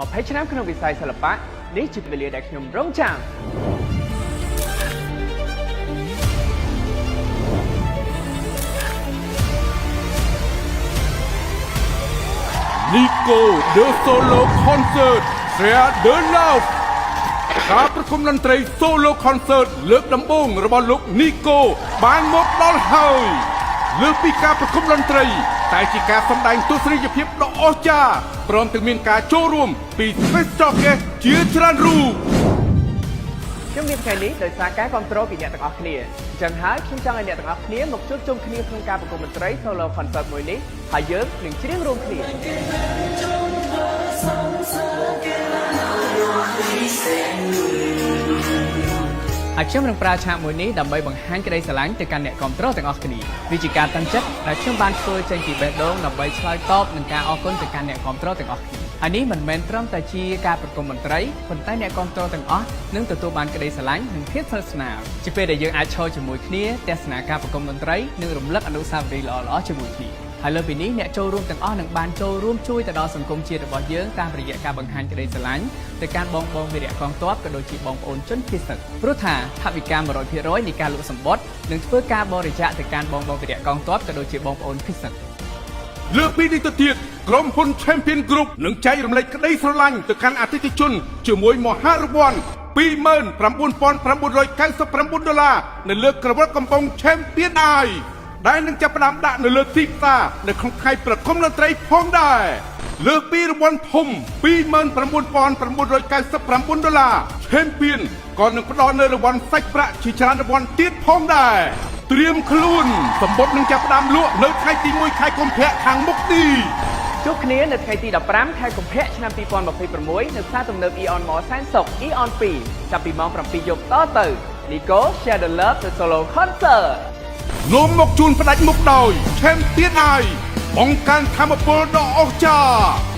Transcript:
មកភ័យឆ្នាំក្នុងវិស័យសិល្បៈនេះជាពេលដែលខ្ញុំរងចាំ Nico The Solo Concert Share the Love ការប្រគំតន្ត្រី Solo Concert លើកដំបូងរបស់លោក Nico បានមកដល់ហើយលើពីការប្រគំតន្ត្រីតែជាការសម្ដែងទស្សនីយភាពដ៏អស្ចារ្យព្រមទាំងមានការចូលរួមពី Space Jockey ជាច្រើនរូប ខ្ញុំមានថ្ងៃនេះដោយសារការគ្រប់គ្រងពីអ្នកទាំងអស់គ្នាអញ្ចឹងហើយខ្ញុំចង់ឲ្យអ្នកទាំងអស់គ្នាមកជួបជុំគ្នាក្នុងការប្រគំតន្ត្រី Solo Concert មួយនេះហើយយើងនឹងច្រៀងរួមគ្នាហើយខ្ញុំនឹងប្រើឆាកមួយនេះដើម្បីបង្ហាញក្តីស្រឡាញ់ទៅកាន់អ្នកគ្រប់គ្រងទាំងអស់គ្នាវាជាការតាំងចិត្តដែលខ្ញុំបានធ្វើចេញពីបេះដូងដើម្បីឆ្លើយតបនឹងការអរគុណទៅកាន់អ្នកគ្រប់គ្រងទាំងអស់គ្នាហើយនេះមិនមែនត្រឹមតែជាការប្រគំតន្ត្រីប៉ុន្តែអ្នកគ្រប់គ្រងទាំងអស់នឹងទទួលបានក្តីស្រឡាញ់និងភាពស្និទ្ធស្នាលជាពេលដែលយើងអាចឈរជាមួយគ្នាទស្សនាការប្រគំតន្ត្រីនិងរំលឹកអនុស្សាវរីយ៍ល្អៗជាមួយគ្នាហើយលើពីនេះអ្នកចូលរួមទាំងអស់នឹងបានចូលរួមជួយទៅដល់សង្គមជាតិរបស់យើងតាមរយៈការបង្ហាញក្តីស្រឡាញ់ទៅកាន់បងប្អូនវីរៈកងទ័ពក៏ដូចជាបងប្អូនជនភៀសសិទ្ធព្រោះថាថវិកា 100%នៃការលក់សម្បត្តិនឹងធ្វើការបរិច្ចាគទៅកាន់បងប្អូនវីរៈកងទ័ពក៏ដូចជាបងប្អូនភៀសសិទ្ធលើពីនេះទៅទៀតក្រុមហ៊ុន Champion Group នឹងចែករំលែកក្តីស្រឡាញ់ទៅកាន់អតិថិជនជាមួយមហារង្វាន់ $29,999 នៅលើក្រវិលកំប៉ុង Champion Eye ដែលនឹងចាប់ផ្ដើមដាក់នៅលើទីផ្សារនៅក្នុងថ្ងៃប្រគំតន្ត្រីផងដែរលើពីរង្វាន់ធំ $29,999 Champion ក៏នឹងផ្ដល់នៅរង្វាន់សាច់ប្រាក់ជាច្រើនរង្វាន់ទៀតផងដែរត្រៀមខ្លួនសម្បត្តិនឹងចាប់ផ្ដើមលក់នៅថ្ងៃទី1ខែកុម្ភៈខាងមុខនេះជួបគ្នានៅថ្ងៃទី15ខែកុម្ភៈឆ្នាំ2026នៅផ្សារទំនើប Eon Mall សែនសុខ Eon 2ចាប់ពីម៉ោង 7 យប់តទៅ Nico Share the Love The Solo Concert នាំមកជូនផ្ដាច់មុខដោយ Champion Eye បង្កើនថាមពលដ៏អស្ចារ្យ